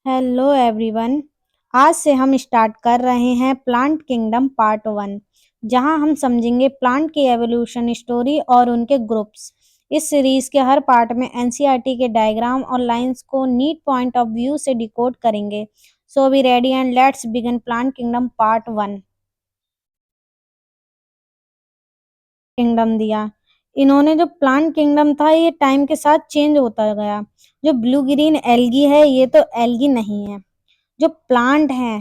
Hello everyone. आज से हम स्टार्ट कर रहे हैं प्लांट किंगडम पार्ट 1, जहां हम समझेंगे प्लांट की एवोल्यूशन स्टोरी और उनके ग्रुप्स। इस सीरीज के हर पार्ट में एनसीईआरटी के डायग्राम और लाइंस को नीट पॉइंट ऑफ व्यू से डिकोड करेंगे। So we ready and let's begin plant kingdom part 1। Kingdom दिया। इन्होंने जो प्लांट किंगडम था ये टाइम के साथ चेंज होता गया। जो ब्लू ग्रीन एल्गी है ये तो एल्गी नहीं है। जो प्लांट है,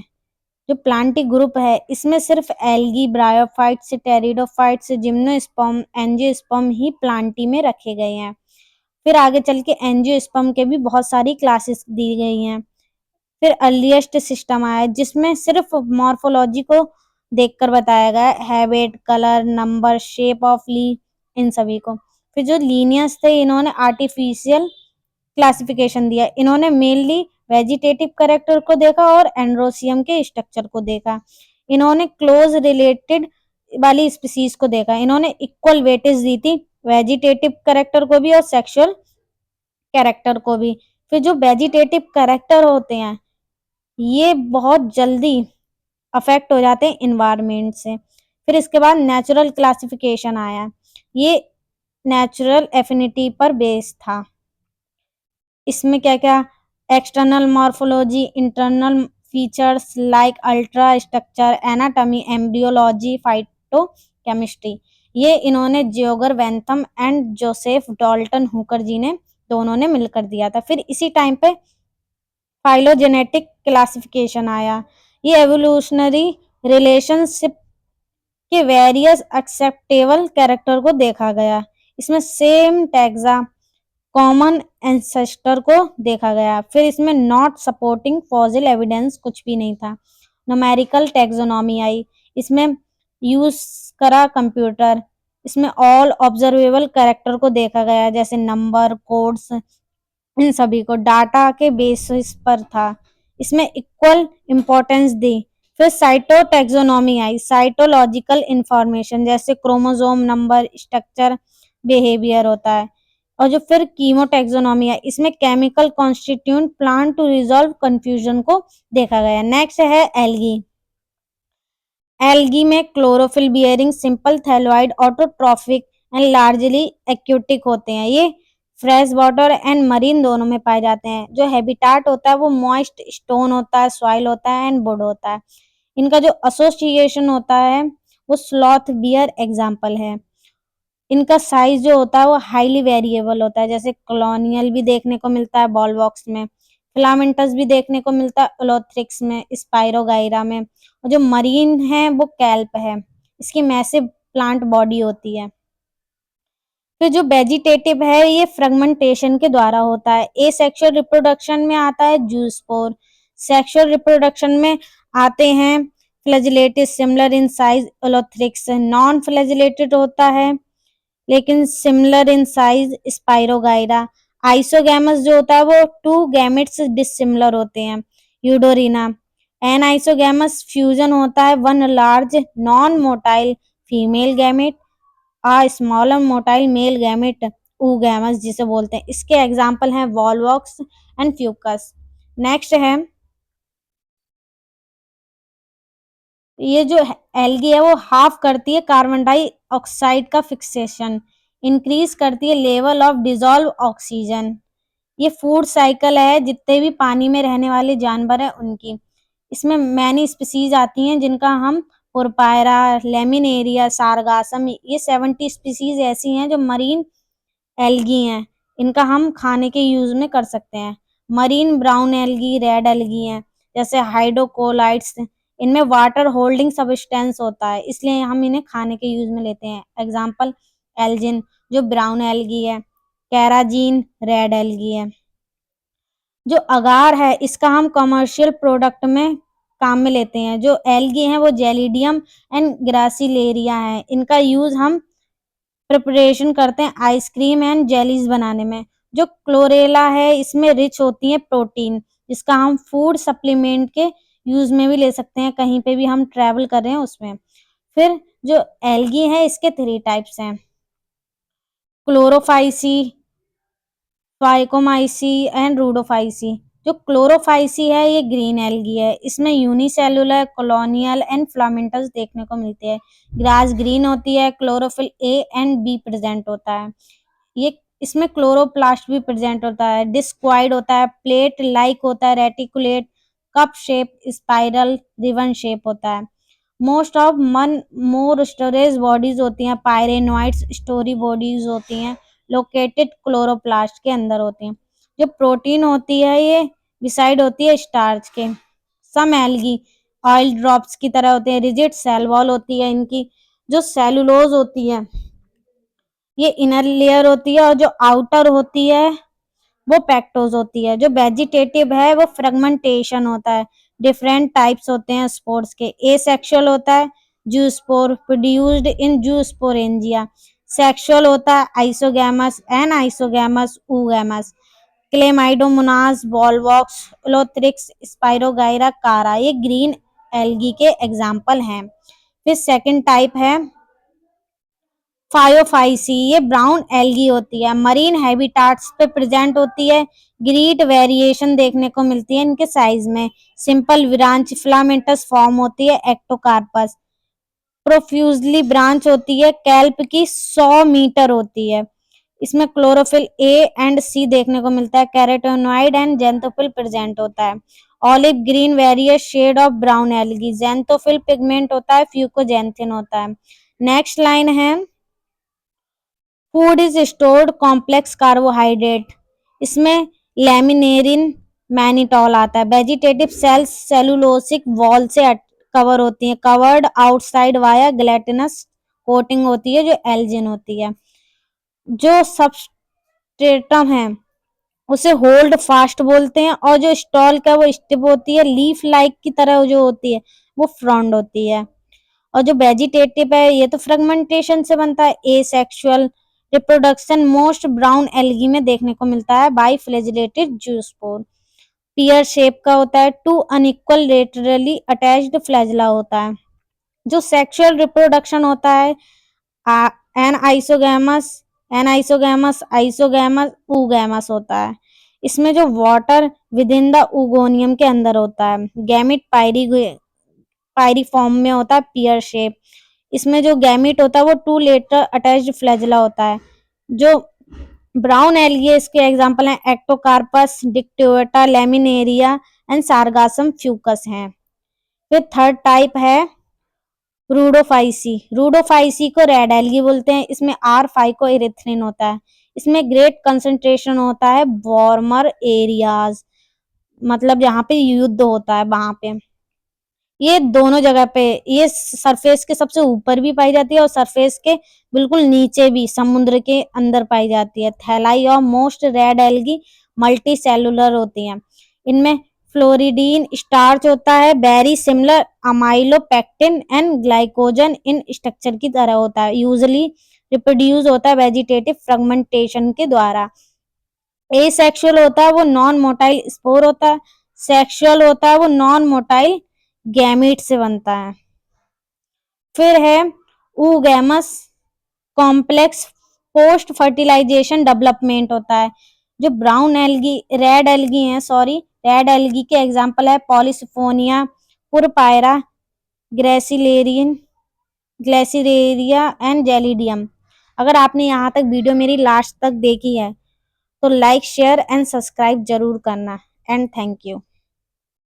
जो प्लांटी ग्रुप है, इसमें सिर्फ algae, bryophytes, pteridophytes, gymnosperm, angiosperm ही प्लांटी में रखे गए हैं। फिर आगे चल के एंजियोस्पर्म के भी बहुत सारी क्लासेस दी गई हैं। फिर अर्लीस्ट सिस्टम आया जिसमें सिर्फ मॉर्फोलॉजी को देखकर बताया गया, habit, colour, number, shape of leaf, इन सभी को। फिर जो लीनियस थे इन्होंने आर्टिफिशियल क्लासिफिकेशन दिया। इन्होंने मेनली वेजिटेटिव कैरेक्टर को देखा और एंड्रोसियम के स्ट्रक्चर को देखा। इन्होंने क्लोज रिलेटेड वाली स्पीसीज को देखा। इन्होंने इक्वल वेटेज दी थी वेजिटेटिव कैरेक्टर को भी और सेक्सुअल कैरेक्टर को भी। फिर जो वेजिटेटिव कैरेक्टर होते हैं ये बहुत जल्दी अफेक्ट हो जाते हैं इन्वायरमेंट से। फिर इसके बाद नेचुरल क्लासिफिकेशन आया। ये नेचुरल एफिनिटी पर बेस्ड था। इसमें क्या क्या, external morphology, internal features like ultra structure, anatomy, embryology, phytochemistry. ये इन्होंने जियोगर वेंथम एंड जोसेफ डाल्टन हुकर जी ने दोनों ने मिलकर दिया था। फिर इसी टाइम पे फाइलोजेनेटिक क्लासिफिकेशन आया। ये एवोल्यूशनरी रिलेशनशिप के वेरियस एक्सेप्टेबल कैरेक्टर को देखा गया। इसमें सेम टैक्सा, कॉमन एंसेस्टर को देखा गया। फिर इसमें नॉट सपोर्टिंग फॉसिल एविडेंस कुछ भी नहीं था। न्यूमेरिकल टैक्सोनॉमी आई। इसमें यूज करा कंप्यूटर। इसमें ऑल ऑब्जर्वेबल कैरेक्टर को देखा गया जैसे नंबर, कोड्स, इन सभी को डाटा के बेसिस पर था। इसमें इक्वल इम्पोर्टेंस दी। फिर साइटोटैक्सोनॉमी आई। साइटोलॉजिकल इंफॉर्मेशन जैसे क्रोमोसोम नंबर, स्ट्रक्चर, बिहेवियर होता है। और जो फिर कीमोटैक्सोनॉमी है इसमें chemical constituent plant to resolve confusion को देखा गया। नेक्स्ट है एल्गी। एल्गी में chlorophyll bearing, simple thalloid, autotrophic and largely aquatic होते हैं। ये फ्रेश वाटर एंड मरीन दोनों में पाए जाते हैं। जो हैबिटाट होता है वो मॉइस्ट स्टोन होता है, सॉइल होता है एंड वुड होता है। इनका जो एसोसिएशन होता है वो स्लॉथ बियर एग्जाम्पल है। इनका साइज जो होता है वो हाईली वेरिएबल होता है, जैसे कॉलोनियल भी देखने को मिलता है बॉल बॉक्स में, फिलामेंटस भी देखने को मिलता है ओलोथ्रिक्स में, स्पाइरोगाइरा में। और जो मरीन है वो कैल्प है। इसकी मैसिव प्लांट बॉडी होती है। फिर जो वेजिटेटिव है ये फ्रेगमेंटेशन के द्वारा होता है। ए सेक्सुअल रिप्रोडक्शन में आता है जूस्पोर। सेक्सुअल रिप्रोडक्शन में आते हैं flagellated, similar in size ulothrix. Non flagellated होता है लेकिन similar in size spirogyra. Isogamous जो होता है वो टू गैमेट्स डिसिमिलर होते हैं, यूडोरिना। एन आइसोगैमस फ्यूजन होता है one large non motile female gamete a smaller motile male gamete, oogamous जिसे बोलते हैं। इसके एग्जाम्पल हैं वॉलवॉक्स एंड फ्यूकस। नेक्स्ट है ये जो एल्गी है वो हाफ करती है कार्बन डाइऑक्साइड का फिक्सेशन, इंक्रीज करती है लेवल ऑफ डिजॉल्व ऑक्सीजन। ये फूड साइकिल है जितने भी पानी में रहने वाले जानवर हैं उनकी। इसमें मैनी स्पीसीज आती हैं जिनका हम पुरपायरा, लेमिनेरिया, सारगासम, ये 70 स्पीसीज ऐसी हैं जो मरीन एल्गी हैं। इनका हम खाने के यूज में कर सकते हैं। Marine brown algae, red algae हैं जैसे हाइड्रोकोलाइट्स। इनमें वाटर होल्डिंग सब्सटेंस होता है इसलिए हम इन्हें खाने के यूज में लेते हैं। एग्जाम्पल एल्जिन जो ब्राउन एल्गी है, कैराजीन रेड एल्गी है। जो अगार है इसका हम कमर्शियल प्रोडक्ट में काम में लेते हैं। जो एल्गी हैं वो जेलिडियम एंड ग्रासिलेरिया है। इनका यूज हम प्रिपरेशन करते हैं आइसक्रीम एंड जेलीज बनाने में। जो क्लोरेला है इसमें रिच होती है प्रोटीन, जिसका हम फूड सप्लीमेंट के यूज में भी ले सकते हैं, कहीं पे भी हम ट्रैवल कर रहे हैं उसमें। फिर जो एल्गी है इसके 3 टाइप्स हैं, क्लोरोफाइसी, फाइकोमाइसी एंड रूडोफाइसी। जो क्लोरोफाइसी है ये ग्रीन एल्गी है। इसमें यूनिसेलुलर, कॉलोनियल एंड फिलामेंटस देखने को मिलते हैं। ग्रास ग्रीन होती है, chlorophyll A and be present होता है। ये इसमें क्लोरोप्लास्ट भी प्रेजेंट होता है। डिस्क्वाइड होता है, प्लेट लाइक होता है, reticulate, cup shape, spiral, ribbon shape होता है। मोस्ट ऑफ मन मोर स्टोरेज बॉडीज होती हैं, पायरेनोइड्स स्टोरी बॉडीज होती हैं, लोकेटेड क्लोरोप्लास्ट के अंदर होती हैं। जो प्रोटीन होती है ये बिसाइड होती है स्टार्च के। सम एल्गी ऑयल ड्रॉप्स की तरह होते हैं, रिजिड सेल वॉल होती है इनकी। जो सेलुलोज होती है ये इनर लेयर होती है, और जो आउटर होती है वो पेक्टोज होती है। जो वेजिटेटिव है वो फ्रेगमेंटेशन होता है। डिफरेंट टाइप्स होते हैं स्पोर्स के। एसेक्सुअल होता है zoospore produced in zoosporangia. Sexual होता है isogamous, anisogamous, oogamous. Chlamydomonas, volvox, ulothrix, spirogyra, chara, ये ग्रीन एल्गी के एग्जाम्पल हैं। फिर सेकंड टाइप है फायोफाइसी, ये ब्राउन एल्गी होती है, मरीन हैबिटाट्स पे प्रेजेंट होती है। ग्रीट वेरिएशन देखने को मिलती है इनके साइज में। सिंपल ब्रांच फिलामेंटस फॉर्म होती है, एक्टोकार्पस। प्रोफ्यूजली ब्रांच होती है, कैल्प की 100 मीटर होती है। इसमें क्लोरोफिल ए एंड सी देखने को मिलता है। कैरोटेनॉइड एंड जेंथोफिल प्रेजेंट होता है। Olive green various shade of brown algae. Xanthophyll pigment होता है, फ्यूकोजेंथिन होता है। नेक्स्ट लाइन है food is stored complex carbohydrate. इसमें लैमिनेरिन मैनिटोल आता है। वेजिटेटिव सेल्स सेलुलोसिक वॉल से कवर होती हैं, covered outside via gelatinous coating होती है जो एल्जिन होती है। जो सबस्ट्रेटम है उसे होल्ड फास्ट बोलते हैं, और जो स्टॉल का वो स्टिप होती है लीफ लाइक की तरह जो होती है वो फ्रॉन्ड होती है। और जो वेजिटेटिव है ये तो फ्रेगमेंटेशन से बनता है। Asexual reproduction most brown algae में देखने को मिलता है, by flagellated zoospore. Pear shape का होता है, two unequal laterally attached flagella होता है। जो सेक्सुअल रिप्रोडक्शन होता है एनाइसोगैमस, एनाइसोगैमस, आइसोगैमस, ऊगैमस होता है। इसमें जो वाटर विद इन द उगोनियम के अंदर होता है। गैमिट पायरीफॉर्म में होता है, पियर शेप। इसमें जो गैमिट होता है वो 2 लेटर अटैच्ड फ्लैजिला होता है। जो ब्राउन एल्गी इसके एग्जांपल हैं ectocarpus, dictyota, laminaria and sargassum fucus हैं। फिर थर्ड टाइप है रूडोफाइसी। रूडोफाइसी को रेड एल्गी बोलते हैं। इसमें आर फाइको इरिथ्रिन होता है। इसमें ग्रेट कंसंट्रेशन होता है वार्मर एरियाज, मतलब जहाँ पे युद्ध होता है वहां पे। ये दोनों जगह पे, ये सरफेस के सबसे ऊपर भी पाई जाती है और सरफेस के बिल्कुल नीचे भी समुद्र के अंदर पाई जाती है। थैलाई और most red algae multi cellular होती हैं। इनमें फ्लोरिडीन स्टार्च होता है, very similar amylopectin and glycogen in structure की तरह होता है। यूजुअली रिप्रोड्यूस होता है वेजिटेटिव फ्रेगमेंटेशन के द्वारा। एसेक्सुअल होता है वो नॉन मोटाइल स्पोर होता है। सेक्सुअल होता है वो नॉन मोटाइल गैमीट से बनता है। फिर है oogamous, complex post fertilization development होता है। जो ब्राउन एल्गी रेड एल्गी हैं, सॉरी रेड एल्गी के एग्जांपल है Polysiphonia, Porphyra, Gracilaria, Gracilaria and Gelidium. अगर आपने यहाँ तक वीडियो मेरी लास्ट तक देखी है तो लाइक शेयर एंड सब्सक्राइब जरूर करना। And thank you.